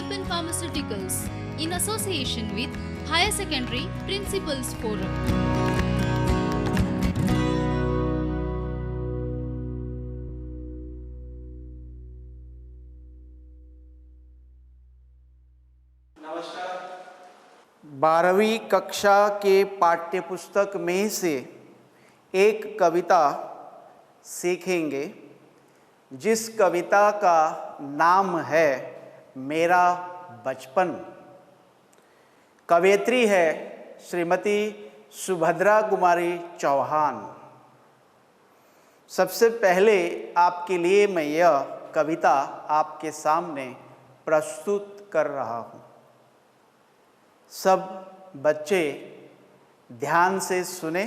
Alpen Pharmaceuticals in association with Higher Secondary Principals Forum. नमस्कार। 12वीं कक्षा के पाठ्यपुस्तक में से एक कविता सीखेंगे, जिस कविता का नाम है मेरा बचपन। कवयित्री है श्रीमती सुभद्रा कुमारी चौहान। सबसे पहले आपके लिए मैं यह कविता आपके सामने प्रस्तुत कर रहा हूँ। सब बच्चे ध्यान से सुने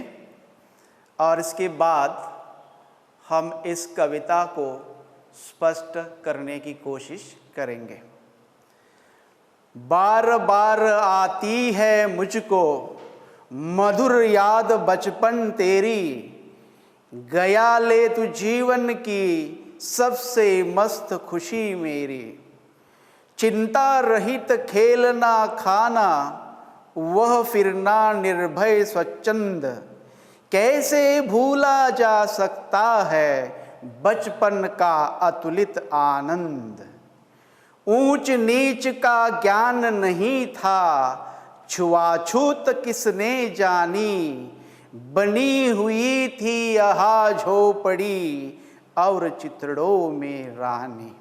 और इसके बाद हम इस कविता को स्पष्ट करने की कोशिश करेंगे। बार बार आती है मुझको मधुर याद बचपन तेरी, गया ले तू जीवन की सबसे मस्त खुशी मेरी। चिंता रहित खेलना खाना, वह फिरना निर्भय स्वच्छंद, कैसे भूला जा सकता है बचपन का अतुलित आनंद। ऊंच नीच का ज्ञान नहीं था, छुआछूत किसने जानी, बनी हुई थी यहाँ झोपड़ी और चितड़ों में रानी।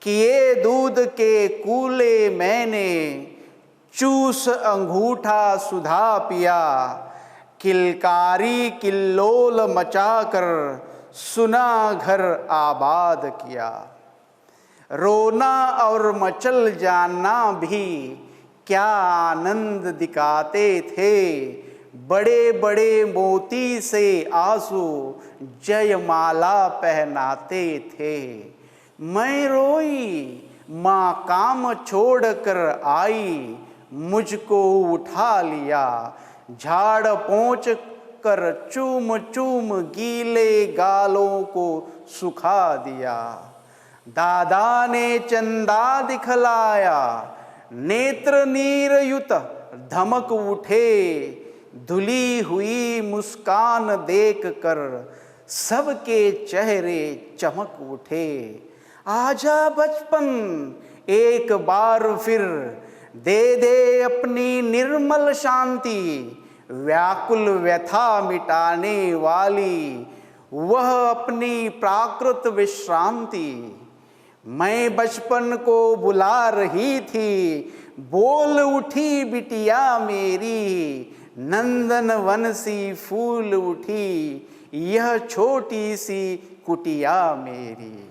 किए दूध के कूले मैंने, चूस अंगूठा सुधा पिया, किलकारी किल्लोल मचाकर सुना घर आबाद किया। रोना और मचल जाना भी क्या आनंद दिखाते थे, बड़े बड़े मोती से आंसू जयमाला पहनाते थे। मैं रोई माँ काम छोड़कर आई, मुझको उठा लिया, झाड़ पोंछ कर चूम चूम गीले गालों को सुखा दिया। दादा ने चंदा दिखलाया, नेत्र नीर युत धमक उठे, धुली हुई मुस्कान देख कर सबके चेहरे चमक उठे। आजा बचपन एक बार फिर, दे दे अपनी निर्मल शांति, व्याकुल व्यथा मिटाने वाली वह अपनी प्राकृत विश्रांति। मैं बचपन को बुला रही थी, बोल उठी बिटिया मेरी, नंदन वन सी फूल उठी यह छोटी सी कुटिया मेरी।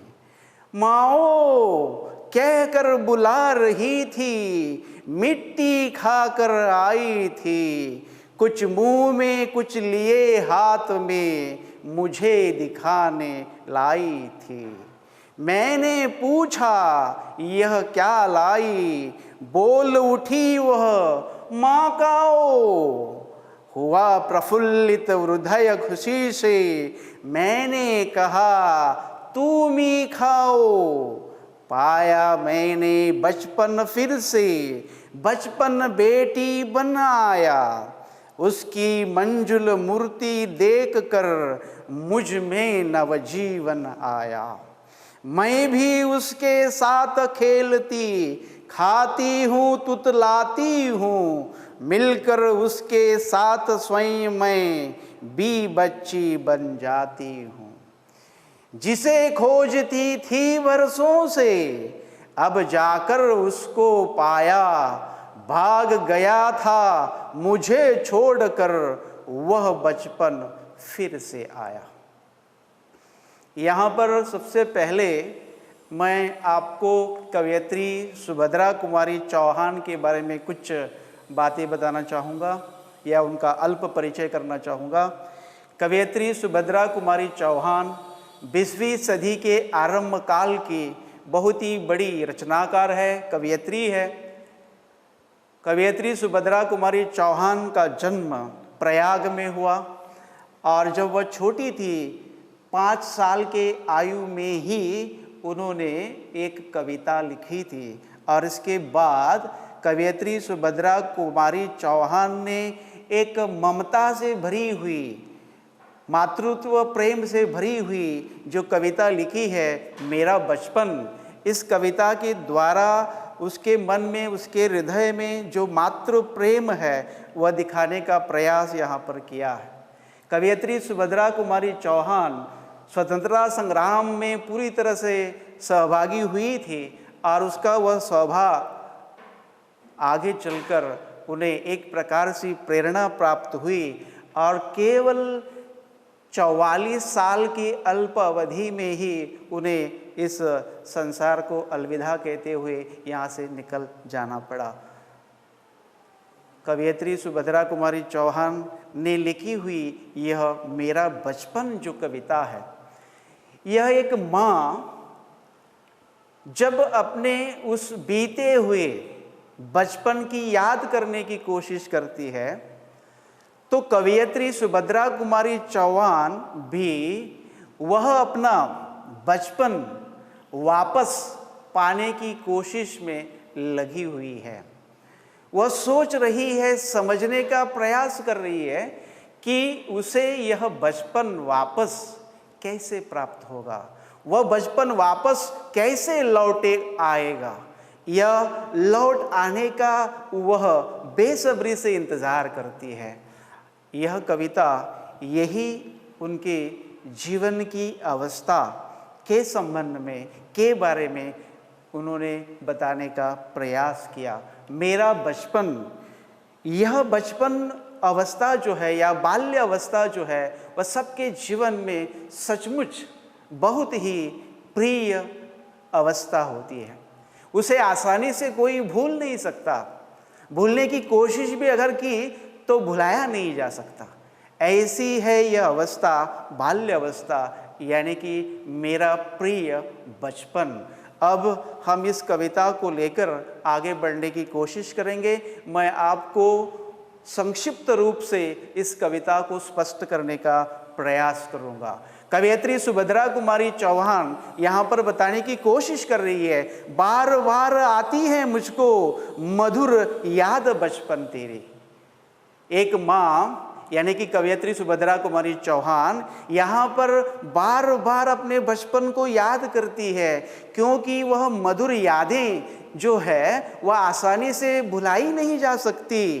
माओ कहकर बुला रही थी, मिट्टी खाकर आई थी, कुछ मुंह में कुछ लिए हाथ में मुझे दिखाने लाई थी। मैंने पूछा यह क्या लाई, बोल उठी वह माँ काओ। हुआ प्रफुल्लित हृदय खुशी से, मैंने कहा तुम ही खाओ। पाया मैंने बचपन फिर से, बचपन बेटी बनाया, उसकी मंजुल मूर्ति देखकर मुझ में नवजीवन आया। मैं भी उसके साथ खेलती, खाती हूँ तुतलाती हूँ, मिलकर उसके साथ स्वयं मैं भी बच्ची बन जाती हूँ। जिसे खोजती थी वर्षों से, अब जाकर उसको पाया, भाग गया था मुझे छोड़कर वह बचपन फिर से आया। यहाँ पर सबसे पहले मैं आपको कवयित्री सुभद्रा कुमारी चौहान के बारे में कुछ बातें बताना चाहूँगा या उनका अल्प परिचय करना चाहूँगा। कवयित्री सुभद्रा कुमारी चौहान 20वीं सदी के आरंभ काल की बहुत ही बड़ी रचनाकार है, कवयित्री है। कवयित्री सुभद्रा कुमारी चौहान का जन्म प्रयाग में हुआ और जब वह छोटी थी 5 साल के आयु में ही उन्होंने एक कविता लिखी थी और इसके बाद कवयित्री सुभद्रा कुमारी चौहान ने एक ममता से भरी हुई, मातृत्व प्रेम से भरी हुई जो कविता लिखी है मेरा बचपन, इस कविता के द्वारा उसके मन में, उसके हृदय में जो मातृ प्रेम है वह दिखाने का प्रयास यहाँ पर किया है। कवयित्री सुभद्रा कुमारी चौहान स्वतंत्रता संग्राम में पूरी तरह से सहभागी हुई थी और उसका वह स्वभाव आगे चलकर उन्हें एक प्रकार से प्रेरणा प्राप्त हुई और केवल 44 साल की अल्प अवधि में ही उन्हें इस संसार को अलविदा कहते हुए यहाँ से निकल जाना पड़ा। कवयित्री सुभद्रा कुमारी चौहान ने लिखी हुई यह मेरा बचपन जो कविता है, यह एक माँ जब अपने उस बीते हुए बचपन की याद करने की कोशिश करती है तो कवयित्री सुभद्रा कुमारी चौहान भी वह अपना बचपन वापस पाने की कोशिश में लगी हुई है। वह सोच रही है, समझने का प्रयास कर रही है कि उसे यह बचपन वापस कैसे प्राप्त होगा, वह बचपन वापस कैसे लौटे आएगा, यह लौट आने का वह बेसब्री से इंतज़ार करती है। यह कविता यही उनके जीवन की अवस्था के संबंध में, के बारे में उन्होंने बताने का प्रयास किया। मेरा बचपन, यह बचपन अवस्था जो है या बाल्य अवस्था जो है वह सबके जीवन में सचमुच बहुत ही प्रिय अवस्था होती है। उसे आसानी से कोई भूल नहीं सकता, भूलने की कोशिश भी अगर की तो भुलाया नहीं जा सकता। ऐसी है यह अवस्था, बाल्य अवस्था, यानी कि मेरा प्रिय बचपन। अब हम इस कविता को लेकर आगे बढ़ने की कोशिश करेंगे। मैं आपको संक्षिप्त रूप से इस कविता को स्पष्ट करने का प्रयास करूंगा। कवयित्री सुभद्रा कुमारी चौहान यहाँ पर बताने की कोशिश कर रही है, बार बार आती है मुझको मधुर याद बचपन तेरी। एक माँ यानी कि कवयित्री सुभद्रा कुमारी चौहान यहाँ पर बार बार अपने बचपन को याद करती है, क्योंकि वह मधुर यादें जो है वह आसानी से भुलाई नहीं जा सकती,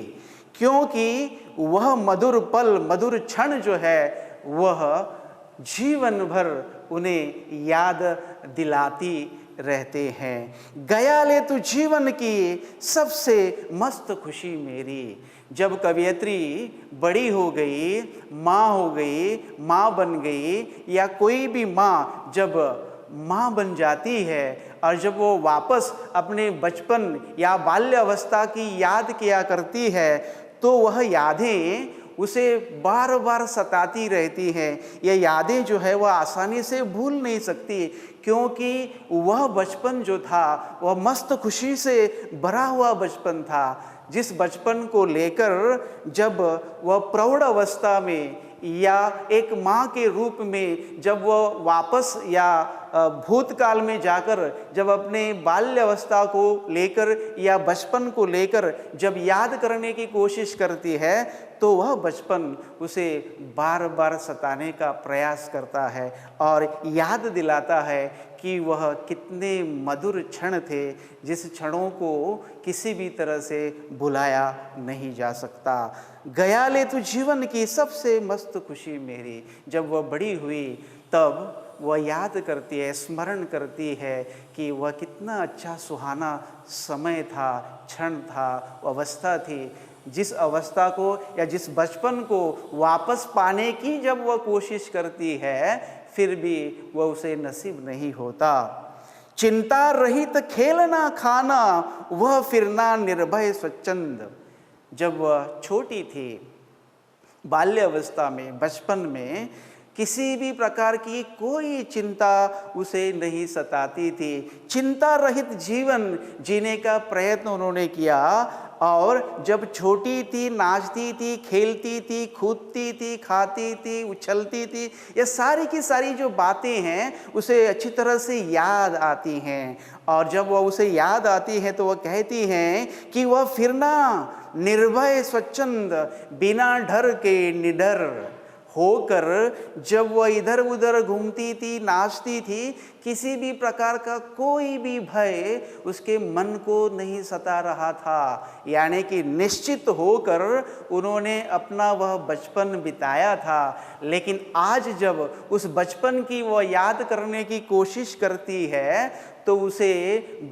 क्योंकि वह मधुर पल, मधुर क्षण जो है वह जीवन भर उन्हें याद दिलाती रहते हैं। गया ले तू जीवन की सबसे मस्त खुशी मेरी। जब कवयित्री बड़ी हो गई, माँ हो गई, माँ बन गई, या कोई भी माँ जब माँ बन जाती है और जब वो वापस अपने बचपन या बाल्य अवस्था की याद किया करती है तो वह यादें उसे बार बार सताती रहती हैं। ये यादें जो है वह आसानी से भूल नहीं सकती, क्योंकि वह बचपन जो था वह मस्त खुशी से भरा हुआ बचपन था, जिस बचपन को लेकर जब वह प्रौढ़ अवस्था में या एक माँ के रूप में जब वह वापस या भूतकाल में जाकर जब अपने बाल्य अवस्था को लेकर या बचपन को लेकर जब याद करने की कोशिश करती है तो वह बचपन उसे बार बार सताने का प्रयास करता है और याद दिलाता है कि वह कितने मधुर क्षण थे, जिस क्षणों को किसी भी तरह से भुलाया नहीं जा सकता। गया ले तू जीवन की सबसे मस्त खुशी मेरी। जब वह बड़ी हुई तब वह याद करती है, स्मरण करती है कि वह कितना अच्छा सुहाना समय था, क्षण था, अवस्था थी, जिस अवस्था को या जिस बचपन को वापस पाने की जब वह कोशिश करती है फिर भी वह उसे नसीब नहीं होता। चिंता रहित खेलना खाना वह फिरना निर्भय स्वच्छंद। जब वह छोटी थी, बाल्य अवस्था में, बचपन में किसी भी प्रकार की कोई चिंता उसे नहीं सताती थी। चिंता रहित जीवन जीने का प्रयत्न उन्होंने किया और जब छोटी थी नाचती थी, खेलती थी, कूदती थी, खाती थी, उछलती थी, ये सारी की सारी जो बातें हैं उसे अच्छी तरह से याद आती हैं। और जब वह उसे याद आती है तो वह कहती हैं कि वह फिर ना निर्भय स्वच्छंद बिना डर के निडर होकर जब वह इधर उधर घूमती थी, नाचती थी, किसी भी प्रकार का कोई भी भय उसके मन को नहीं सता रहा था। यानी कि निश्चित होकर उन्होंने अपना वह बचपन बिताया था। लेकिन आज जब उस बचपन की वह याद करने की कोशिश करती है तो उसे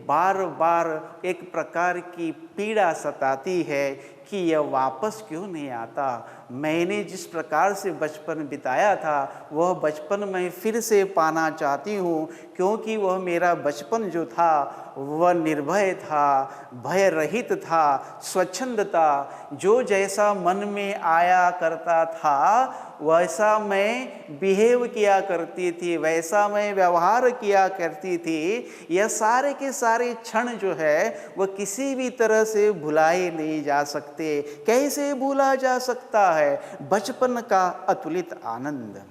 बार बार एक प्रकार की पीड़ा सताती है कि यह वापस क्यों नहीं आता। मैंने जिस प्रकार से बचपन बिताया था वह बचपन मैं फिर से पाना चाहती हूँ, क्योंकि वह मेरा बचपन जो था वह निर्भय था, भय रहित था, स्वच्छंद था। जो जैसा मन में आया करता था वैसा मैं बिहेव किया करती थी, वैसा मैं व्यवहार किया करती थी। यह सारे के सारे क्षण जो है वह किसी भी तरह से भुलाए नहीं जा सकते। कैसे भूला जा सकता है? बचपन का अतुलित आनंद,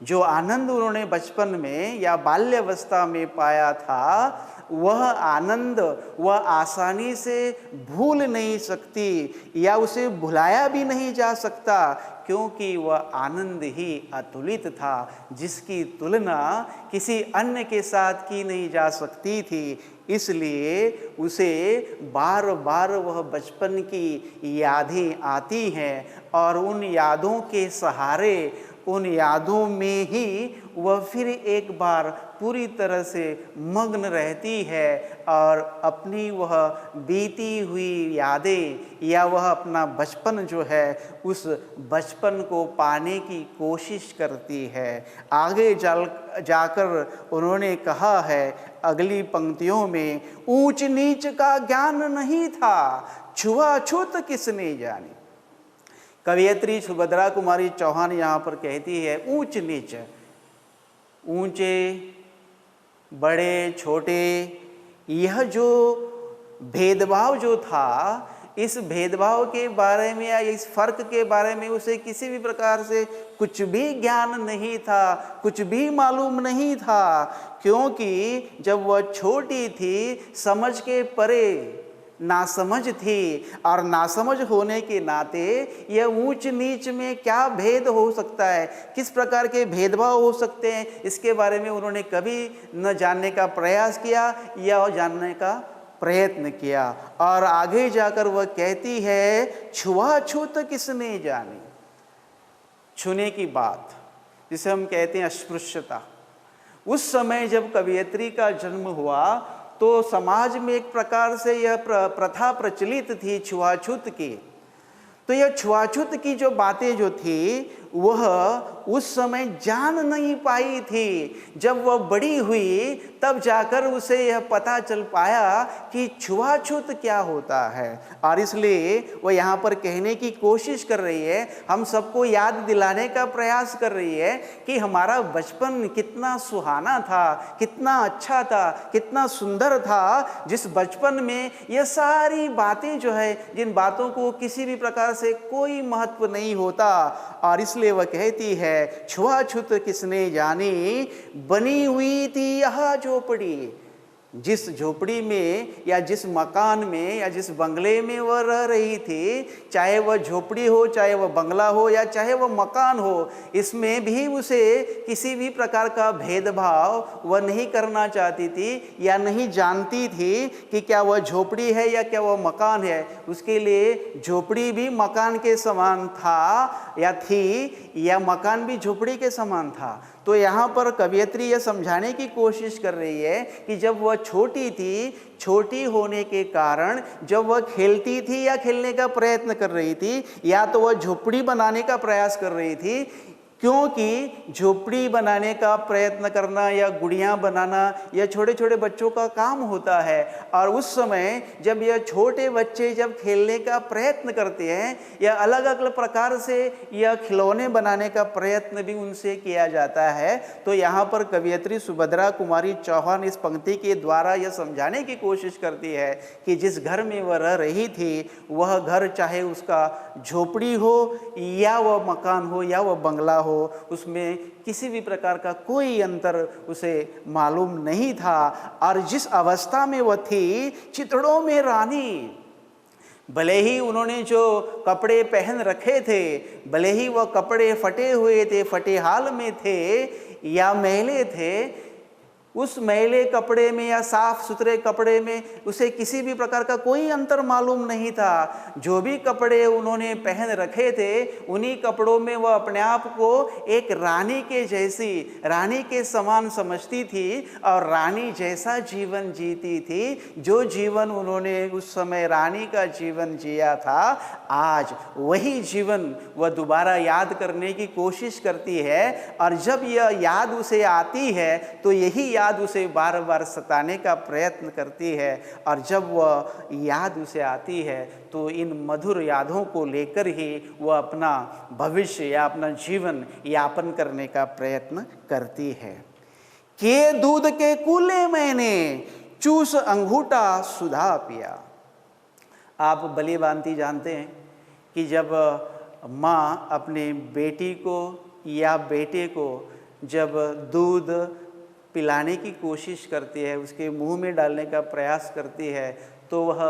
जो आनंद उन्होंने बचपन में या बाल्यावस्था में पाया था, वह आनंद वह आसानी से भूल नहीं सकती या उसे भुलाया भी नहीं जा सकता, क्योंकि वह आनंद ही अतुलित था, जिसकी तुलना किसी अन्य के साथ की नहीं जा सकती थी। इसलिए उसे बार बार वह बचपन की यादें आती हैं और उन यादों के सहारे, उन यादों में ही वह फिर एक बार पूरी तरह से मग्न रहती है और अपनी वह बीती हुई यादें या वह अपना बचपन जो है उस बचपन को पाने की कोशिश करती है। आगे जाकर उन्होंने कहा है अगली पंक्तियों में, ऊंच नीच का ज्ञान नहीं था, छुआछूत किसने जानी। कवयित्री सुभद्रा कुमारी चौहान यहाँ पर कहती है ऊंच नीच, ऊंचे बड़े छोटे, यह जो भेदभाव जो था, इस भेदभाव के बारे में या इस फर्क के बारे में उसे किसी भी प्रकार से कुछ भी ज्ञान नहीं था, कुछ भी मालूम नहीं था, क्योंकि जब वह छोटी थी समझ के परे नासमझ थी। और नासमझ होने के नाते यह ऊंच नीच में क्या भेद हो सकता है, किस प्रकार के भेदभाव हो सकते हैं, इसके बारे में उन्होंने कभी न जानने का प्रयास किया या जानने का प्रयत्न किया। और आगे जाकर वह कहती है छुआछूत किसने जानी। छूने की बात जिसे हम कहते हैं अस्पृश्यता, उस समय जब कवयित्री का जन्म हुआ तो समाज में एक प्रकार से यह प्रथा प्रचलित थी छुआछूत की। तो यह छुआछूत की जो बातें जो थी वह उस समय जान नहीं पाई थी। जब वह बड़ी हुई तब जाकर उसे यह पता चल पाया कि छुआछूत क्या होता है। और इसलिए वह यहाँ पर कहने की कोशिश कर रही है, हम सबको याद दिलाने का प्रयास कर रही है कि हमारा बचपन कितना सुहाना था, कितना अच्छा था, कितना सुंदर था, जिस बचपन में यह सारी बातें जो है, जिन बातों को किसी भी प्रकार से कोई महत्व नहीं होता। और इसलिए वह कहती है छुआछूत किसने जानी, बनी हुई थी यह झोपड़ी। जिस झोपड़ी में या जिस मकान में या जिस बंगले में वह रह रही थी, चाहे वह झोपड़ी हो, चाहे वह बंगला हो या चाहे वह मकान हो, इसमें भी उसे किसी भी प्रकार का भेदभाव वह नहीं करना चाहती थी या नहीं जानती थी कि क्या वह झोपड़ी है या क्या वह मकान है। उसके लिए झोपड़ी भी मकान के समान था या थी, या मकान भी झोपड़ी के समान था। तो यहाँ पर कवयित्री यह समझाने की कोशिश कर रही है कि जब वह छोटी थी, छोटी होने के कारण जब वह खेलती थी या खेलने का प्रयत्न कर रही थी, या तो वह झोपड़ी बनाने का प्रयास कर रही थी, क्योंकि झोपड़ी बनाने का प्रयत्न करना या गुड़ियाँ बनाना यह छोटे छोटे बच्चों का काम होता है। और उस समय जब यह छोटे बच्चे जब खेलने का प्रयत्न करते हैं या अलग अलग प्रकार से यह खिलौने बनाने का प्रयत्न भी उनसे किया जाता है, तो यहाँ पर कवयित्री सुभद्रा कुमारी चौहान इस पंक्ति के द्वारा यह समझाने की कोशिश करती है कि जिस घर में वह रह रही थी वह घर चाहे उसका झोपड़ी हो या वह मकान हो या वह बंगला हो, उसमें किसी भी प्रकार का कोई अंतर उसे मालूम नहीं था। और जिस अवस्था में वह थी, चितड़ों में रानी, भले ही उन्होंने जो कपड़े पहन रखे थे, भले ही वह कपड़े फटे हुए थे, फटे हाल में थे या मैले थे, उस मैले कपड़े में या साफ सुथरे कपड़े में उसे किसी भी प्रकार का कोई अंतर मालूम नहीं था। जो भी कपड़े उन्होंने पहन रखे थे, उन्हीं कपड़ों में वह अपने आप को एक रानी के जैसी, रानी के समान समझती थी और रानी जैसा जीवन जीती थी। जो जीवन उन्होंने उस समय रानी का जीवन जिया था, आज वही जीवन वह दोबारा याद करने की कोशिश करती है। और जब यह याद उसे आती है तो यही याद उसे बार बार सताने का प्रयत्न करती है। और जब वह याद उसे आती है तो इन मधुर यादों को लेकर ही वह अपना भविष्य या अपना जीवन यापन करने का प्रयत्न करती है। के दूध के कूले मैंने चूस अंगूठा सुधा पिया। आप भली भांति जानते हैं कि जब माँ अपने बेटी को या बेटे को जब दूध पिलाने की कोशिश करती है, उसके मुंह में डालने का प्रयास करती है, तो वह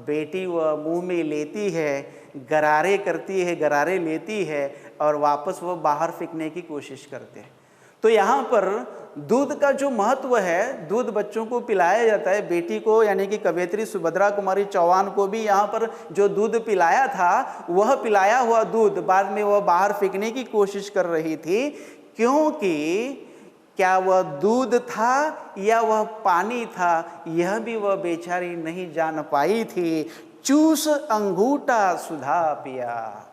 बेटी वह मुंह में लेती है, गरारे करती है, गरारे लेती है और वापस वह बाहर फेंकने की कोशिश करते हैं। तो यहाँ पर दूध का जो महत्व है, दूध बच्चों को पिलाया जाता है। बेटी को यानी कि कवयित्री सुभद्रा कुमारी चौहान को भी यहाँ पर जो दूध पिलाया था, वह पिलाया हुआ दूध बाद में वह बाहर फेंकने की कोशिश कर रही थी, क्योंकि क्या वह दूध था या वह पानी था, यह भी वह बेचारी नहीं जान पाई थी। चूस अंगूठा सुधा पिया।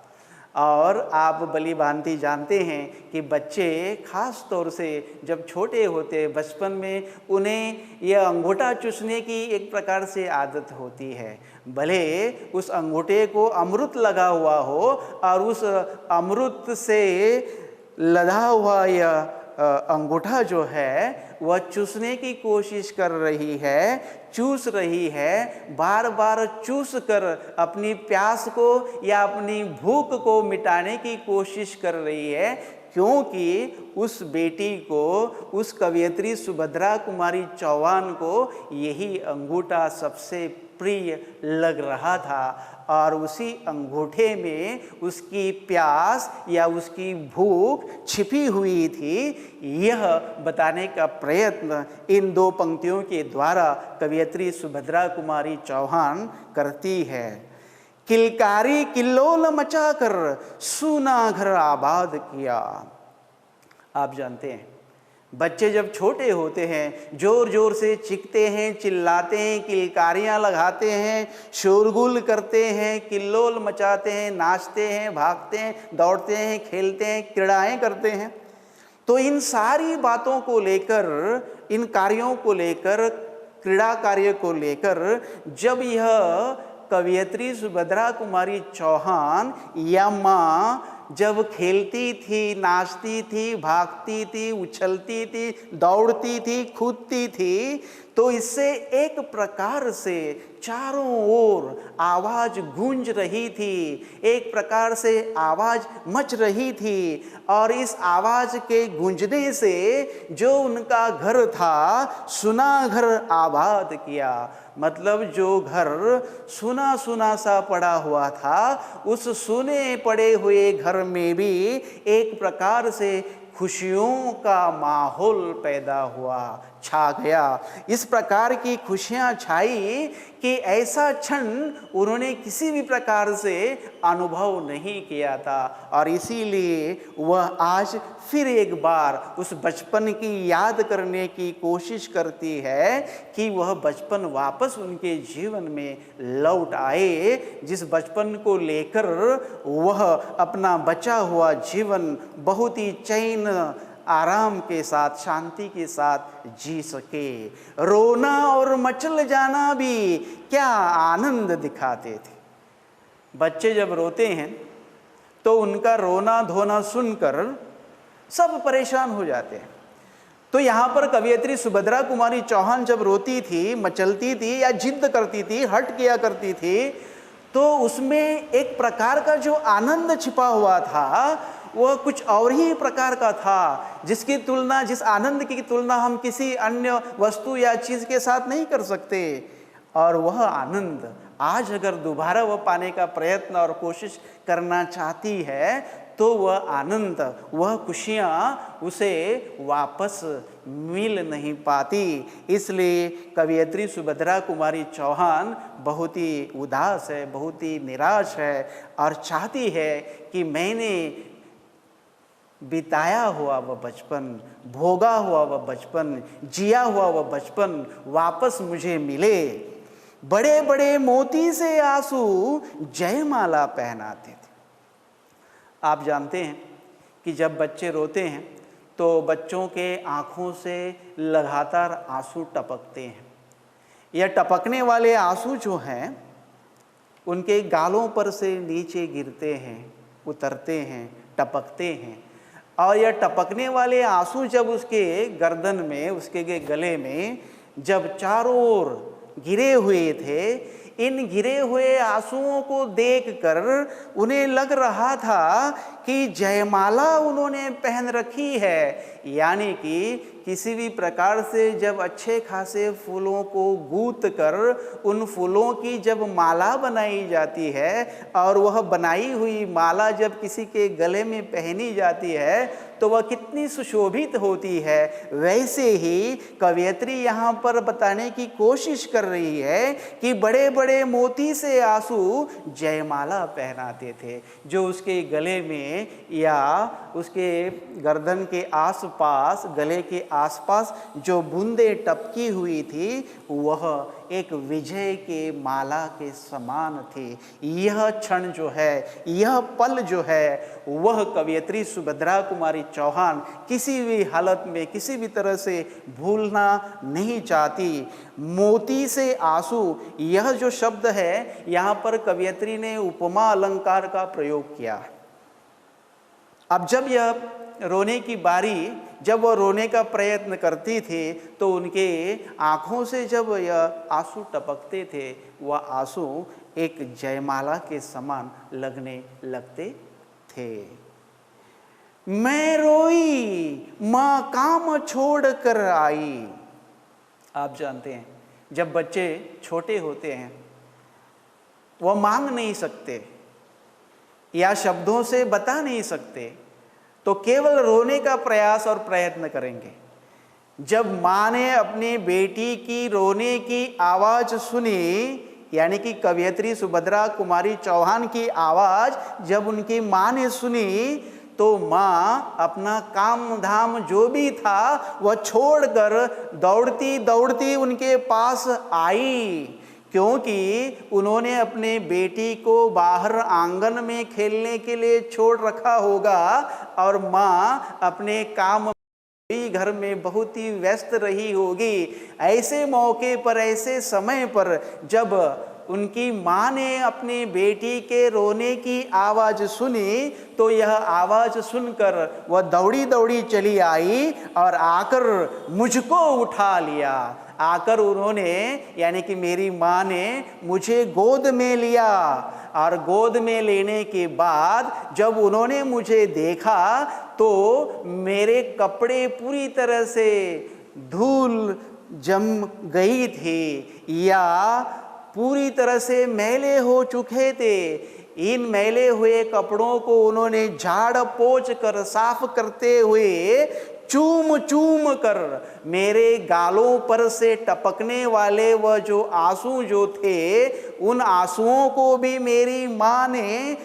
और आप भली भांति जानते हैं कि बच्चे खास तौर से जब छोटे होते हैं, बचपन में उन्हें यह अंगूठा चूसने की एक प्रकार से आदत होती है। भले उस अंगूठे को अमृत लगा हुआ हो और उस अमृत से लदा हुआ यह अंगूठा जो है वह चूसने की कोशिश कर रही है, चूस रही है, बार बार चूस कर अपनी प्यास को या अपनी भूख को मिटाने की कोशिश कर रही है, क्योंकि उस बेटी को, उस कवयित्री सुभद्रा कुमारी चौहान को यही अंगूठा सबसे प्रिय लग रहा था। और उसी अंगूठे में उसकी प्यास या उसकी भूख छिपी हुई थी। यह बताने का प्रयत्न इन दो पंक्तियों के द्वारा कवयित्री सुभद्रा कुमारी चौहान करती है। किलकारी किल्लोल मचाकर सूना घर आबाद किया। आप जानते हैं बच्चे जब छोटे होते हैं जोर जोर से चीखते हैं, चिल्लाते हैं, किलकारियाँ लगाते हैं, शोरगुल करते हैं, किल्लोल मचाते हैं, नाचते हैं, भागते हैं, दौड़ते हैं, खेलते हैं, क्रीड़ाएं करते हैं। तो इन सारी बातों को लेकर, इन कार्यों को लेकर, क्रीड़ा कार्य को लेकर जब यह कवयित्री सुभद्रा कुमारी चौहान या माँ जब खेलती थी, नाचती थी, भागती थी, उछलती थी, दौड़ती थी, कूदती थी, तो इससे एक प्रकार से चारों ओर आवाज गूंज रही थी, एक प्रकार से आवाज मच रही थी। और इस आवाज के गूंजने से जो उनका घर था, सुना घर आबाद किया। मतलब जो घर सुना सुना सा पड़ा हुआ था, उस सुने पड़े हुए घर में भी एक प्रकार से खुशियों का माहौल पैदा हुआ, छा गया। इस प्रकार की खुशियाँ छाई कि ऐसा क्षण उन्होंने किसी भी प्रकार से अनुभव नहीं किया था, और इसीलिए वह आज फिर एक बार उस बचपन की याद करने की कोशिश करती है कि वह बचपन वापस उनके जीवन में लौट आए, जिस बचपन को लेकर वह अपना बचा हुआ जीवन बहुत ही चैन आराम के साथ, शांति के साथ जी सके। रोना और मचल जाना भी क्या आनंद दिखाते थे। बच्चे जब रोते हैं तो उनका रोना धोना सुनकर सब परेशान हो जाते हैं। तो यहाँ पर कवयित्री सुभद्रा कुमारी चौहान जब रोती थी, मचलती थी या जिद करती थी, हट किया करती थी, तो उसमें एक प्रकार का जो आनंद छिपा हुआ था वह कुछ और ही प्रकार का था, जिसकी तुलना, जिस आनंद की तुलना हम किसी अन्य वस्तु या चीज़ के साथ नहीं कर सकते। और वह आनंद आज अगर दोबारा वह पाने का प्रयत्न और कोशिश करना चाहती है तो वह आनंद, वह खुशियाँ उसे वापस मिल नहीं पाती। इसलिए कवयित्री सुभद्रा कुमारी चौहान बहुत ही उदास है, बहुत ही निराश है और चाहती है कि मैंने बिताया हुआ वह बचपन, भोगा हुआ वह बचपन, जिया हुआ वह बचपन वापस मुझे मिले। बड़े बड़े मोती से आंसू जयमाला पहनाते थे। आप जानते हैं कि जब बच्चे रोते हैं तो बच्चों के आँखों से लगातार आंसू टपकते हैं। यह टपकने वाले आंसू जो हैं उनके गालों पर से नीचे गिरते हैं, उतरते हैं, टपकते हैं। और यह टपकने वाले आंसू जब उसके गर्दन में, उसके गले में जब चारों ओर गिरे हुए थे, इन गिरे हुए आंसुओं को देखकर उन्हें लग रहा था कि जयमाला उन्होंने पहन रखी है। यानी कि किसी भी प्रकार से जब अच्छे खासे फूलों को गूंथ कर उन फूलों की जब माला बनाई जाती है और वह बनाई हुई माला जब किसी के गले में पहनी जाती है तो वह कितनी सुशोभित होती है। वैसे ही कवयित्री यहाँ पर बताने की कोशिश कर रही है कि बड़े बड़े मोती से आंसू जयमाला पहनाते थे, जो उसके गले में या उसके गर्दन के आसपास, गले के आसपास जो बूंदें टपकी हुई थी वह एक विजय के माला के समान थी। यह क्षण जो है, यह पल जो है, वह कवयित्री सुभद्रा कुमारी चौहान किसी भी हालत में, किसी भी तरह से भूलना नहीं चाहती। मोती से आंसू, यह जो शब्द है यहाँ पर कवयित्री ने उपमा अलंकार का प्रयोग किया है। अब जब यह रोने की बारी, जब वह रोने का प्रयत्न करती थी तो उनके आँखों से जब यह आंसू टपकते थे वह आंसू एक जयमाला के समान लगने लगते थे। मैं रोई माँ काम छोड़ कर आई। आप जानते हैं जब बच्चे छोटे होते हैं वह मांग नहीं सकते या शब्दों से बता नहीं सकते, तो केवल रोने का प्रयास और प्रयत्न करेंगे। जब माँ ने अपनी बेटी की रोने की आवाज़ सुनी, यानी कि कवयित्री सुभद्रा कुमारी चौहान की आवाज़ जब उनकी माँ ने सुनी तो माँ अपना काम धाम जो भी था वह छोड़कर दौड़ती दौड़ती उनके पास आई, क्योंकि उन्होंने अपने बेटी को बाहर आंगन में खेलने के लिए छोड़ रखा होगा और माँ अपने काम घर में बहुत ही व्यस्त रही होगी। ऐसे मौके पर, ऐसे समय पर जब उनकी माँ ने अपनी बेटी के रोने की आवाज़ सुनी तो यह आवाज़ सुनकर वह दौड़ी दौड़ी चली आई और आकर मुझको उठा लिया। आकर उन्होंने, यानी कि मेरी माँ ने मुझे गोद में लिया और गोद में लेने के बाद जब उन्होंने मुझे देखा तो मेरे कपड़े पूरी तरह से धूल जम गई थी या पूरी तरह से मैले हो चुके थे। इन मैले हुए कपड़ों को उन्होंने झाड़ पोंछ कर साफ करते हुए चूम चूम कर मेरे गालों पर से टपकने वाले वह जो आंसू जो थे, उन आंसुओं को भी मेरी माँ ने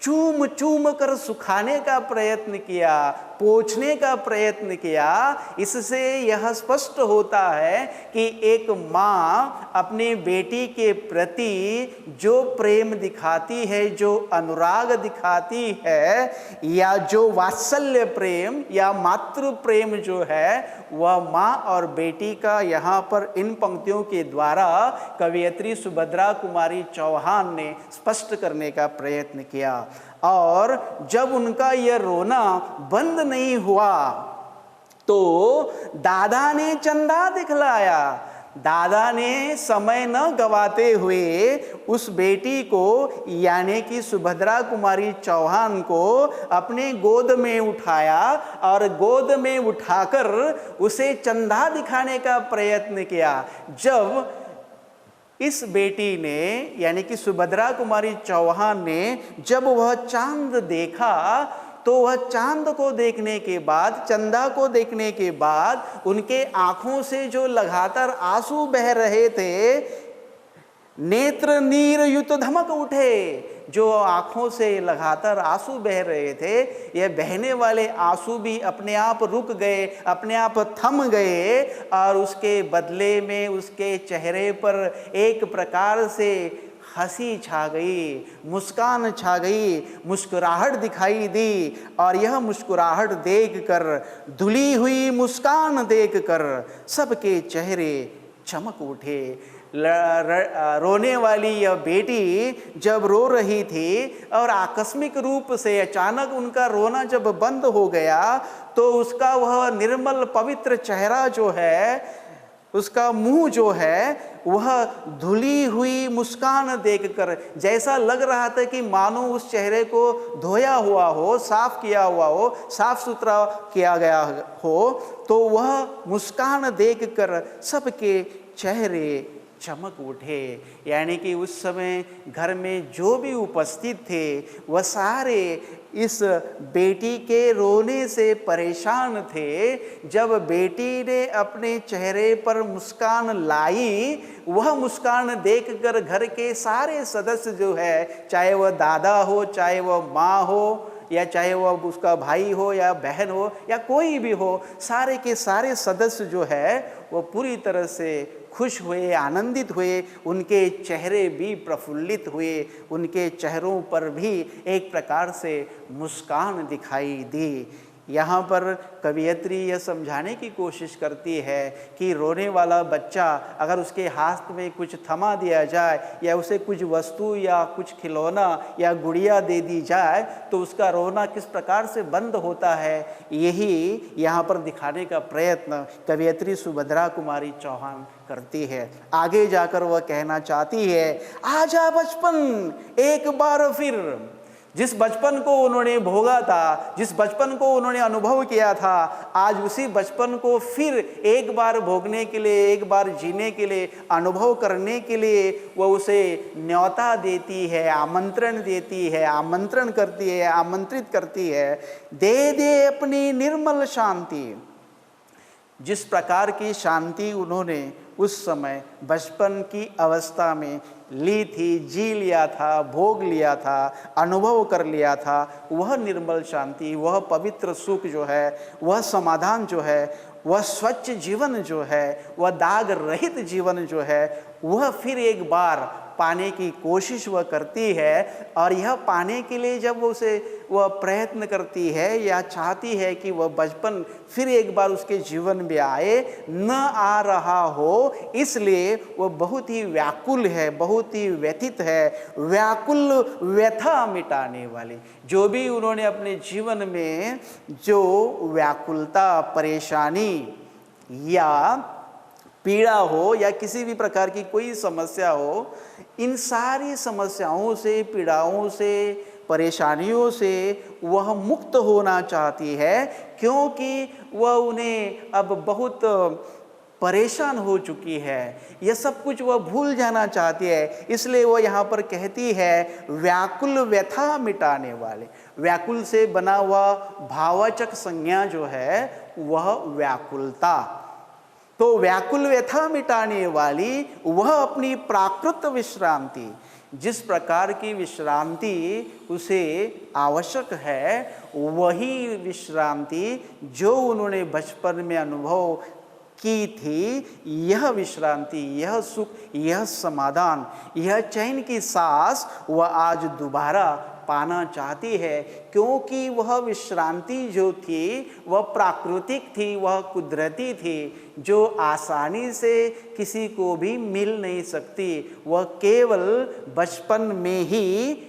चूम चूम कर सुखाने का प्रयत्न किया, पोंछने का प्रयत्न किया। इससे यह स्पष्ट होता है कि एक माँ अपने बेटी के प्रति जो प्रेम दिखाती है, जो अनुराग दिखाती है, या जो वात्सल्य प्रेम या मातृ प्रेम जो है, वह माँ और बेटी का यहाँ पर इन पंक्तियों के द्वारा कवयित्री सुभद्रा कुमारी चौहान ने स्पष्ट करने का प्रयत्न किया। और जब उनका यह रोना बंद नहीं हुआ तो दादा ने चंदा दिखलाया। दादा ने समय न गवाते हुए उस बेटी को यानी कि सुभद्रा कुमारी चौहान को अपने गोद में उठाया और गोद में उठाकर उसे चंदा दिखाने का प्रयत्न किया। जब इस बेटी ने यानी कि सुभद्रा कुमारी चौहान ने जब वह चांद देखा तो वह चांद को देखने के बाद, चंदा को देखने के बाद उनके आंखों से जो लगातार आंसू बह रहे थे, नेत्र नीर युत धमक उठे। जो आंखों से लगातार आंसू बह रहे थे, ये बहने वाले आंसू भी अपने आप रुक गए, अपने आप थम गए और उसके बदले में उसके चेहरे पर एक प्रकार से हंसी छा गई, मुस्कान छा गई, मुस्कुराहट दिखाई दी। और यह मुस्कुराहट देखकर, धुली हुई मुस्कान देखकर सबके चेहरे चमक उठे। रोने वाली यह बेटी जब रो रही थी और आकस्मिक रूप से अचानक उनका रोना जब बंद हो गया तो उसका वह निर्मल पवित्र चेहरा जो है, उसका मुंह जो है, वह धुली हुई मुस्कान देखकर जैसा लग रहा था कि मानो उस चेहरे को धोया हुआ हो, साफ किया हुआ हो, साफ सुथरा किया गया हो। तो वह मुस्कान देखकर सबके चेहरे चमक उठे। यानी कि उस समय घर में जो भी उपस्थित थे वह सारे इस बेटी के रोने से परेशान थे। जब बेटी ने अपने चेहरे पर मुस्कान लाई, वह मुस्कान देखकर घर के सारे सदस्य जो है, चाहे वह दादा हो, चाहे वह माँ हो, या चाहे वह उसका भाई हो या बहन हो या कोई भी हो, सारे के सारे सदस्य जो है वो पूरी तरह से खुश हुए, आनंदित हुए। उनके चेहरे भी प्रफुल्लित हुए, उनके चेहरों पर भी एक प्रकार से मुस्कान दिखाई दी। यहाँ पर कवयित्री यह समझाने की कोशिश करती है कि रोने वाला बच्चा अगर उसके हाथ में कुछ थमा दिया जाए या उसे कुछ वस्तु या कुछ खिलौना या गुड़िया दे दी जाए तो उसका रोना किस प्रकार से बंद होता है, यही यहाँ पर दिखाने का प्रयत्न कवयित्री सुभद्रा कुमारी चौहान करती है। आगे जाकर वह कहना चाहती है, आजा बचपन एक बार फिर। जिस बचपन को उन्होंने भोगा था, जिस बचपन को उन्होंने अनुभव किया था, आज उसी बचपन को फिर एक बार भोगने के लिए, एक बार जीने के लिए, अनुभव करने के लिए वह उसे न्योता देती है, आमंत्रण देती है, आमंत्रण करती है, आमंत्रित करती है। दे दे अपनी निर्मल शांति। जिस प्रकार की शांति उन्होंने उस समय बचपन की अवस्था में ली थी, जी लिया था, भोग लिया था, अनुभव कर लिया था, वह निर्मल शांति, वह पवित्र सुख जो है, वह समाधान जो है, वह स्वच्छ जीवन जो है, वह दाग रहित जीवन जो है, वह फिर एक बार पाने की कोशिश वह करती है। और यह पाने के लिए जब वह प्रयत्न करती है या चाहती है कि वह बचपन फिर एक बार उसके जीवन में आए, न आ रहा हो, इसलिए वह बहुत ही व्याकुल है, बहुत ही व्यथित है, व्याकुल व्यथा मिटाने वाली। जो भी उन्होंने अपने जीवन में जो व्याकुलता, परेशानी या पीड़ा हो या किसी भी प्रकार की कोई समस्या हो, इन सारी समस्याओं से, पीड़ाओं से, परेशानियों से वह मुक्त होना चाहती है, क्योंकि वह उन्हें अब बहुत परेशान हो चुकी है। यह सब कुछ वह भूल जाना चाहती है। इसलिए वह यहाँ पर कहती है व्याकुल व्यथा मिटाने वाले। व्याकुल से बना हुआ भाववाचक संज्ञा जो है वह व्याकुलता। तो व्याकुल व्यथा मिटाने वाली वह अपनी प्राकृत विश्रांति, जिस प्रकार की विश्रांति उसे आवश्यक है, वही विश्रांति जो उन्होंने बचपन में अनुभव की थी, यह विश्रांति, यह सुख, यह समाधान, यह चैन की सांस वह आज दोबारा पाना चाहती है। क्योंकि वह विश्रांति जो थी वह प्राकृतिक थी, वह कुदरती थी, जो आसानी से किसी को भी मिल नहीं सकती। वह केवल बचपन में ही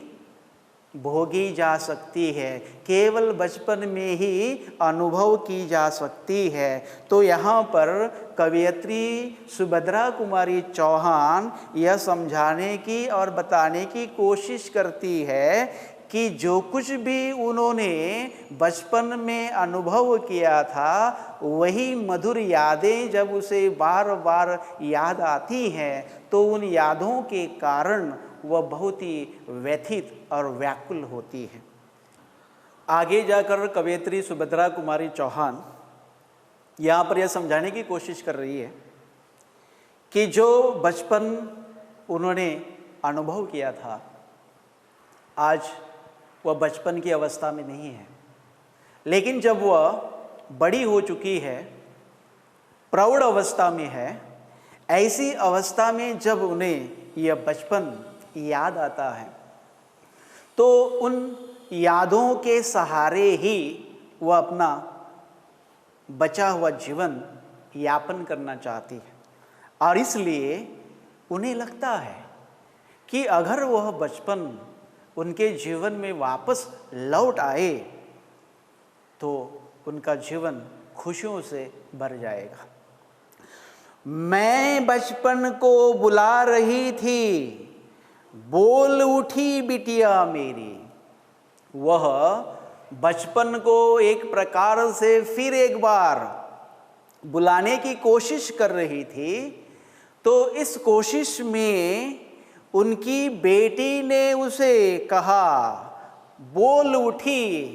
भोगी जा सकती है, केवल बचपन में ही अनुभव की जा सकती है। तो यहाँ पर कवयित्री सुभद्रा कुमारी चौहान यह समझाने की और बताने की कोशिश करती है कि जो कुछ भी उन्होंने बचपन में अनुभव किया था, वही मधुर यादें जब उसे बार बार याद आती हैं, तो उन यादों के कारण वह बहुत ही व्यथित और व्याकुल होती है। आगे जाकर कवयित्री सुभद्रा कुमारी चौहान यहाँ पर यह समझाने की कोशिश कर रही है कि जो बचपन उन्होंने अनुभव किया था, आज वह बचपन की अवस्था में नहीं है। लेकिन जब वह बड़ी हो चुकी है, प्रौढ़ अवस्था में है, ऐसी अवस्था में जब उन्हें यह बचपन याद आता है, तो उन यादों के सहारे ही वह अपना बचा हुआ जीवन यापन करना चाहती है। और इसलिए उन्हें लगता है कि अगर वह बचपन उनके जीवन में वापस लौट आए तो उनका जीवन खुशियों से भर जाएगा। मैं बचपन को बुला रही थी, बोल उठी बिटिया मेरी। वह बचपन को एक प्रकार से फिर एक बार बुलाने की कोशिश कर रही थी। तो इस कोशिश में उनकी बेटी ने उसे कहा, बोल उठी,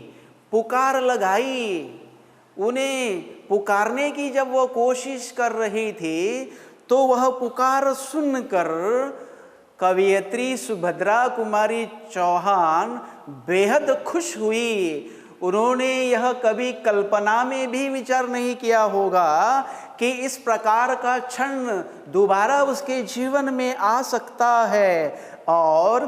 पुकार लगाई। उन्हें पुकारने की जब वह कोशिश कर रही थी, तो वह पुकार सुनकर कवयित्री सुभद्रा कुमारी चौहान बेहद खुश हुई। उन्होंने यह कभी कल्पना में भी विचार नहीं किया होगा कि इस प्रकार का क्षण दोबारा उसके जीवन में आ सकता है। और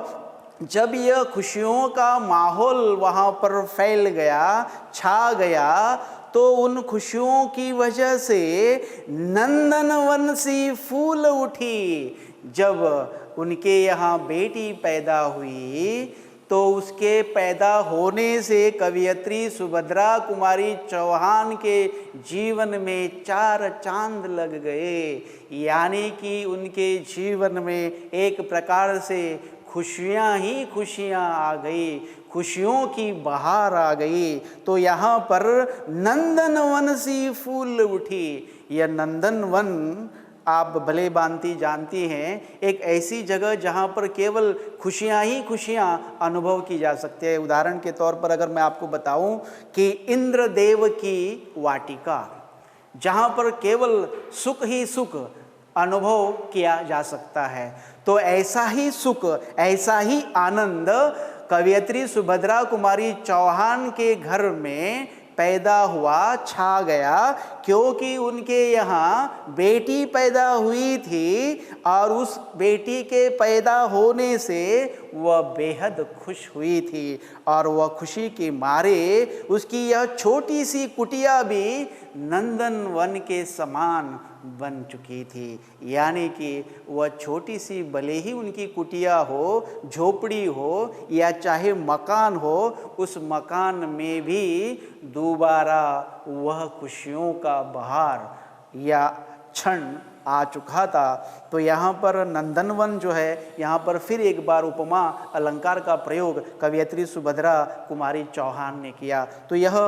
जब यह खुशियों का माहौल वहाँ पर फैल गया, छा गया, तो उन खुशियों की वजह से नंदनवन सी फूल उठी। जब उनके यहाँ बेटी पैदा हुई, तो उसके पैदा होने से कवयित्री सुभद्रा कुमारी चौहान के जीवन में 4 चांद लग गए। यानी कि उनके जीवन में एक प्रकार से खुशियाँ ही खुशियाँ आ गई, खुशियों की बहार आ गई। तो यहाँ पर नंदनवन सी फूल उठी। यह नंदनवन आप भले भांति जानती हैं, एक ऐसी जगह जहाँ पर केवल खुशियाँ ही खुशियाँ अनुभव की जा सकती है। उदाहरण के तौर पर अगर मैं आपको बताऊं कि इंद्रदेव की वाटिका, जहाँ पर केवल सुख ही सुख अनुभव किया जा सकता है, तो ऐसा ही सुख, ऐसा ही आनंद कवयित्री सुभद्रा कुमारी चौहान के घर में पैदा हुआ, छा गया। क्योंकि उनके यहाँ बेटी पैदा हुई थी और उस बेटी के पैदा होने से वह बेहद खुश हुई थी। और वह खुशी के मारे उसकी यह छोटी सी कुटिया भी नंदनवन के समान बन चुकी थी। यानी कि वह छोटी सी, भले ही उनकी कुटिया हो, झोपड़ी हो या चाहे मकान हो, उस मकान में भी दोबारा वह खुशियों का बहार या क्षण आ चुका था। तो यहाँ पर नंदनवन जो है, यहाँ पर फिर एक बार उपमा अलंकार का प्रयोग कवयित्री सुभद्रा कुमारी चौहान ने किया। तो यह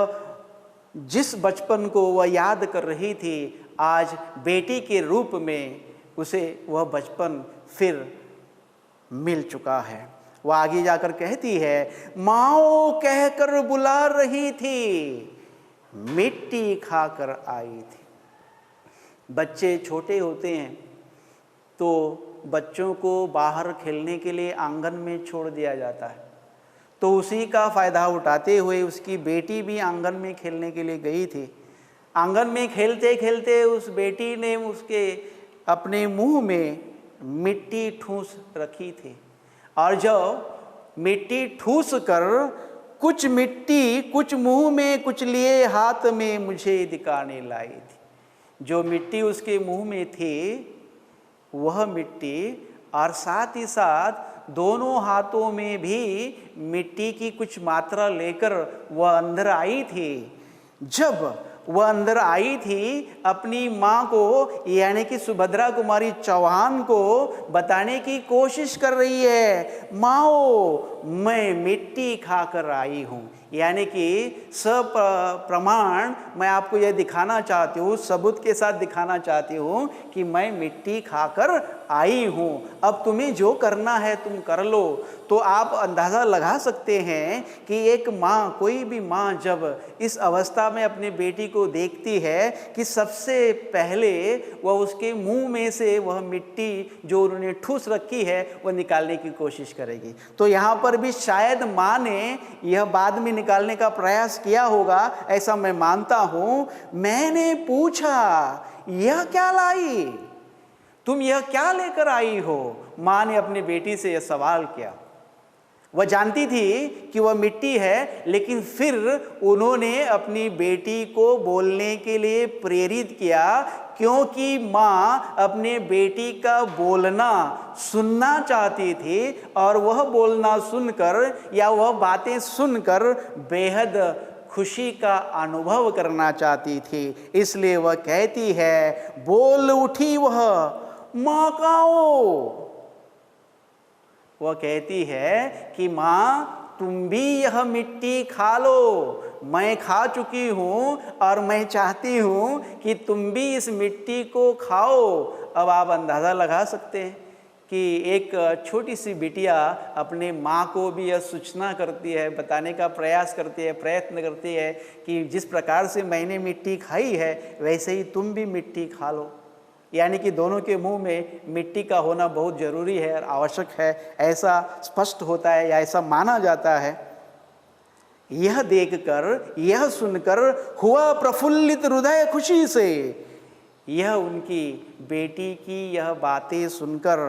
जिस बचपन को वह याद कर रही थी, आज बेटी के रूप में उसे वह बचपन फिर मिल चुका है। वह आगे जाकर कहती है, माओ कहकर बुला रही थी। मिट्टी खाकर आई थी। बच्चे छोटे होते हैं तो बच्चों को बाहर खेलने के लिए आंगन में छोड़ दिया जाता है, तो उसी का फ़ायदा उठाते हुए उसकी बेटी भी आंगन में खेलने के लिए गई थी। आंगन में खेलते खेलते उस बेटी ने उसके अपने मुंह में मिट्टी ठूस रखी थी, और जब मिट्टी ठूस कर कुछ मिट्टी कुछ मुंह में कुछ लिए हाथ में मुझे दिखाने लाई थी। जो मिट्टी उसके मुंह में थी वह मिट्टी, और साथ ही साथ दोनों हाथों में भी मिट्टी की कुछ मात्रा लेकर वह अंदर आई थी। जब वह अंदर आई थी, अपनी माँ को यानी कि सुभद्रा कुमारी चौहान को बताने की कोशिश कर रही है, माओ मैं मिट्टी खाकर आई हूँ, यानी कि सब प्रमाण मैं आपको यह दिखाना चाहती हूँ, सबूत के साथ दिखाना चाहती हूँ कि मैं मिट्टी खाकर आई हूँ। अब तुम्हें जो करना है तुम कर लो। तो आप अंदाज़ा लगा सकते हैं कि एक माँ, कोई भी माँ जब इस अवस्था में अपने बेटी को देखती है कि सबसे पहले वह उसके मुंह में से वह मिट्टी जो उन्होंने ठूस रखी है वह निकालने की कोशिश करेगी। तो यहाँ पर भी शायद माँ ने यह बाद में निकालने का प्रयास किया होगा, ऐसा मैं मानता हूँ। मैंने पूछा यह क्या लाई, तुम यह क्या लेकर आई हो? माँ ने अपनी बेटी से यह सवाल किया। वह जानती थी कि वह मिट्टी है, लेकिन फिर उन्होंने अपनी बेटी को बोलने के लिए प्रेरित किया, क्योंकि माँ अपने बेटी का बोलना सुनना चाहती थी, और वह बोलना सुनकर या वह बातें सुनकर बेहद खुशी का अनुभव करना चाहती थी। इसलिए वह कहती है, बोल उठी वह, माँ काओ। वह कहती है कि माँ तुम भी यह मिट्टी खा लो, मैं खा चुकी हूँ और मैं चाहती हूँ कि तुम भी इस मिट्टी को खाओ। अब आप अंदाज़ा लगा सकते हैं कि एक छोटी सी बिटिया अपने माँ को भी यह सूचना करती है, बताने का प्रयास करती है, प्रयत्न करती है कि जिस प्रकार से मैंने मिट्टी खाई है वैसे ही तुम भी मिट्टी खा लो। यानी कि दोनों के मुंह में मिट्टी का होना बहुत ज़रूरी है और आवश्यक है, ऐसा स्पष्ट होता है या ऐसा माना जाता है। यह देखकर, यह सुनकर हुआ प्रफुल्लित हृदय खुशी से। यह उनकी बेटी की यह बातें सुनकर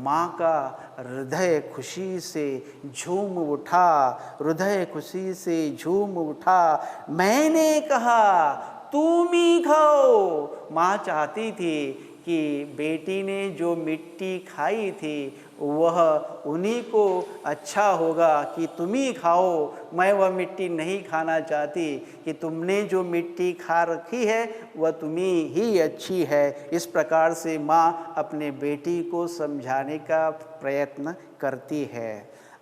माँ का हृदय खुशी से झूम उठा, हृदय खुशी से झूम उठा। मैंने कहा तुम ही खाओ। माँ चाहती थी कि बेटी ने जो मिट्टी खाई थी वह उन्हीं को अच्छा होगा कि तुम ही खाओ, मैं वह मिट्टी नहीं खाना चाहती कि तुमने जो मिट्टी खा रखी है वह तुम्ही ही अच्छी है। इस प्रकार से माँ अपने बेटी को समझाने का प्रयत्न करती है।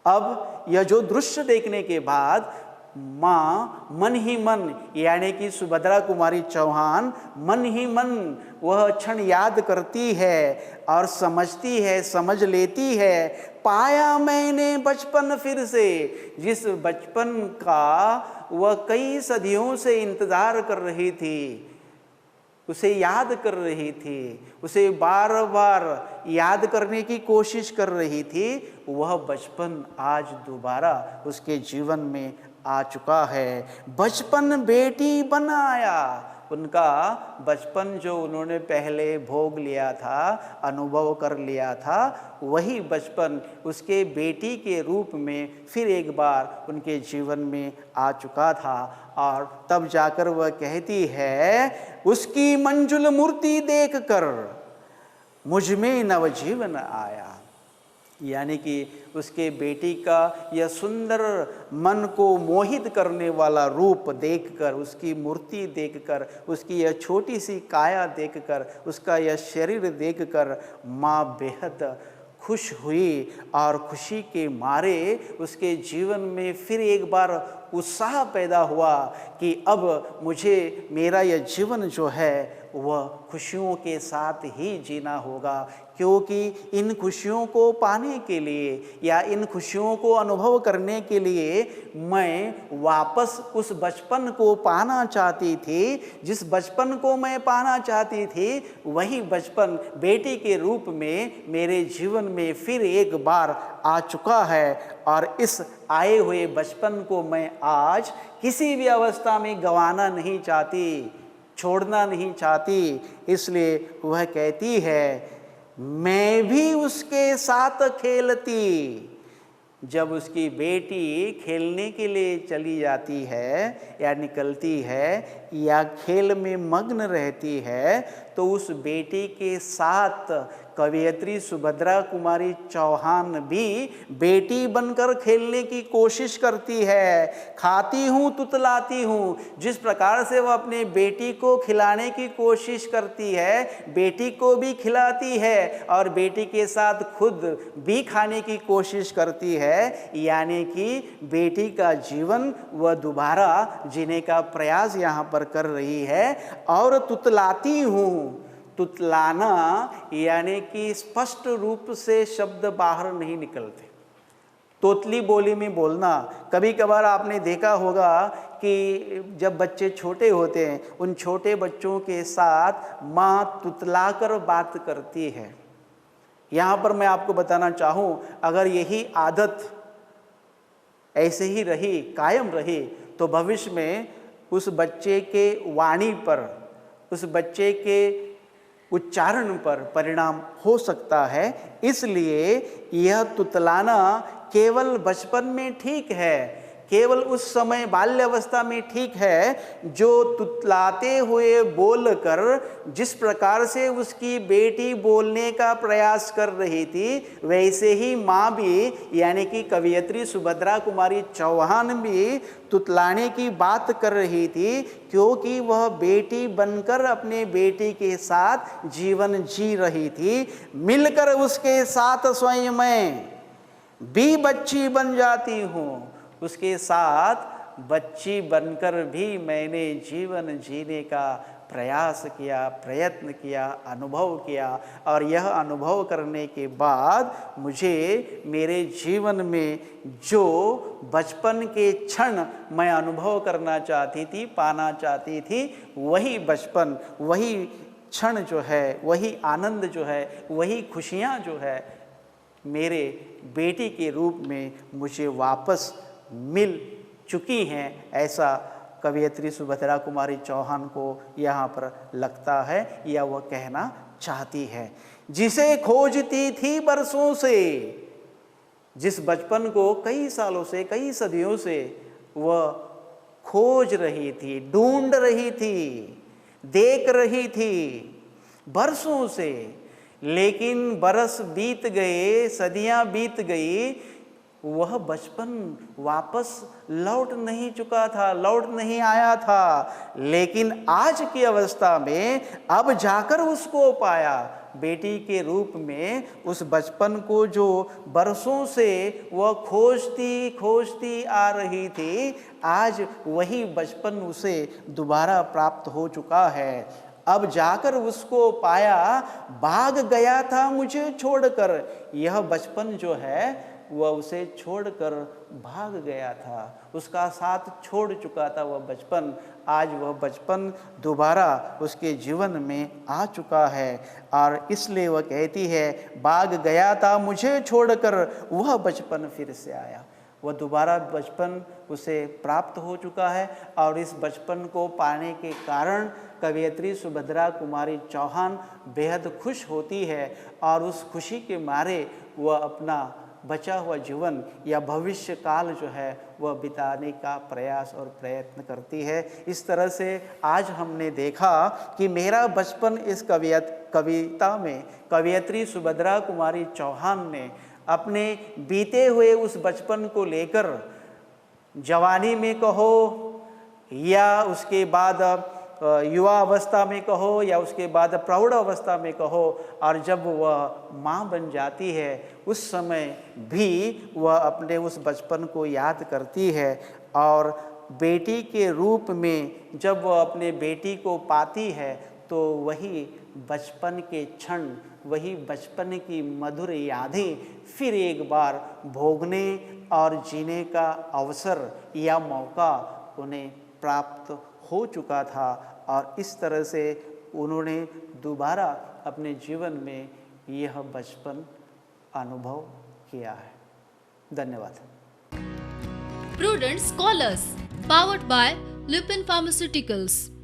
अब यह जो दृश्य देखने के बाद माँ मन ही मन, यानी कि सुभद्रा कुमारी चौहान मन ही मन वह क्षण याद करती है और समझती है, समझ लेती है। पाया मैंने बचपन फिर से, जिस बचपन का वह कई सदियों से इंतजार कर रही थी, उसे याद कर रही थी, उसे बार बार याद करने की कोशिश कर रही थी, वह बचपन आज दोबारा उसके जीवन में आ चुका है। बचपन बेटी बन आया। उनका बचपन जो उन्होंने पहले भोग लिया था, अनुभव कर लिया था, वही बचपन उसके बेटी के रूप में फिर एक बार उनके जीवन में आ चुका था। और तब जाकर वह कहती है, उसकी मंजुल मूर्ति देखकर मुझ में नवजीवन आया। यानी कि उसके बेटी का यह सुंदर मन को मोहित करने वाला रूप देखकर, उसकी मूर्ति देखकर, उसकी यह छोटी सी काया देखकर, उसका यह शरीर देखकर माँ बेहद खुश हुई और खुशी के मारे उसके जीवन में फिर एक बार उत्साह पैदा हुआ कि अब मुझे मेरा यह जीवन जो है वह खुशियों के साथ ही जीना होगा, क्योंकि इन खुशियों को पाने के लिए या इन खुशियों को अनुभव करने के लिए मैं वापस उस बचपन को पाना चाहती थी। जिस बचपन को मैं पाना चाहती थी वही बचपन बेटी के रूप में मेरे जीवन में फिर एक बार आ चुका है, और इस आए हुए बचपन को मैं आज किसी भी अवस्था में गंवाना नहीं चाहती, छोड़ना नहीं चाहती। इसलिए वह कहती है, मैं भी उसके साथ खेलती। जब उसकी बेटी खेलने के लिए चली जाती है या निकलती है या खेल में मग्न रहती है, तो उस बेटी के साथ कवयित्री सुभद्रा कुमारी चौहान भी बेटी बनकर खेलने की कोशिश करती है। खाती हूँ तुतलाती हूँ, जिस प्रकार से वह अपने बेटी को खिलाने की कोशिश करती है, बेटी को भी खिलाती है और बेटी के साथ खुद भी खाने की कोशिश करती है। यानी कि बेटी का जीवन वह दोबारा जीने का प्रयास यहाँ पर कर रही है। और तुतलाती हूँ, तुतलाना यानी कि स्पष्ट रूप से शब्द बाहर नहीं निकलते, तोतली बोली में बोलना। कभी कभार आपने देखा होगा कि जब बच्चे छोटे होते हैं, उन छोटे बच्चों के साथ माँ तुतलाकर बात करती है। यहाँ पर मैं आपको बताना चाहूँ, अगर यही आदत ऐसे ही रही, कायम रही, तो भविष्य में उस बच्चे के वाणी पर, उस बच्चे के उच्चारण पर परिणाम हो सकता है। इसलिए यह तुतलाना केवल बचपन में ठीक है, केवल उस समय बाल्यावस्था में ठीक है। जो तुतलाते हुए बोलकर जिस प्रकार से उसकी बेटी बोलने का प्रयास कर रही थी, वैसे ही माँ भी यानी कि कवयित्री सुभद्रा कुमारी चौहान भी तुतलाने की बात कर रही थी, क्योंकि वह बेटी बनकर अपने बेटी के साथ जीवन जी रही थी। मिलकर उसके साथ स्वयं मैं भी बच्ची बन जाती हूँ, उसके साथ बच्ची बनकर भी मैंने जीवन जीने का प्रयास किया, प्रयत्न किया, अनुभव किया। और यह अनुभव करने के बाद मुझे मेरे जीवन में जो बचपन के क्षण मैं अनुभव करना चाहती थी, पाना चाहती थी, वही बचपन, वही क्षण जो है, वही आनंद जो है, वही खुशियाँ जो है, मेरे बेटी के रूप में मुझे वापस मिल चुकी हैं। ऐसा कवयित्री सुभद्रा कुमारी चौहान को यहाँ पर लगता है या वह कहना चाहती है। जिसे खोजती थी बरसों से, जिस बचपन को कई सालों से, कई सदियों से वह खोज रही थी, ढूंढ रही थी, देख रही थी बरसों से, लेकिन बरस बीत गए, सदियां बीत गई, वह बचपन वापस लौट नहीं चुका था, लौट नहीं आया था। लेकिन आज की अवस्था में अब जाकर उसको पाया, बेटी के रूप में उस बचपन को जो बरसों से वह खोजती खोजती आ रही थी, आज वही बचपन उसे दोबारा प्राप्त हो चुका है। अब जाकर उसको पाया, भाग गया था मुझे छोड़कर। यह बचपन जो है वह उसे छोड़कर भाग गया था, उसका साथ छोड़ चुका था वह बचपन। आज वह बचपन दोबारा उसके जीवन में आ चुका है और इसलिए वह कहती है, भाग गया था मुझे छोड़कर, वह बचपन फिर से आया। वह दोबारा बचपन उसे प्राप्त हो चुका है और इस बचपन को पाने के कारण कवयित्री सुभद्रा कुमारी चौहान बेहद खुश होती है और उस खुशी के मारे वह अपना बचा हुआ जीवन या भविष्य काल जो है वह बिताने का प्रयास और प्रयत्न करती है। इस तरह से आज हमने देखा कि मेरा बचपन इस कविता में कवयित्री सुभद्रा कुमारी चौहान ने अपने बीते हुए उस बचपन को लेकर जवानी में कहो या उसके बाद युवा अवस्था में कहो या उसके बाद प्रौढ़ अवस्था में कहो, और जब वह माँ बन जाती है उस समय भी वह अपने उस बचपन को याद करती है। और बेटी के रूप में जब वह अपने बेटी को पाती है तो वही बचपन के क्षण, वही बचपन की मधुर यादें फिर एक बार भोगने और जीने का अवसर या मौका उन्हें प्राप्त हो चुका था, और इस तरह से उन्होंने दोबारा अपने जीवन में यह बचपन अनुभव किया है। धन्यवाद। Prudent Scholars, powered by Lupin Pharmaceuticals.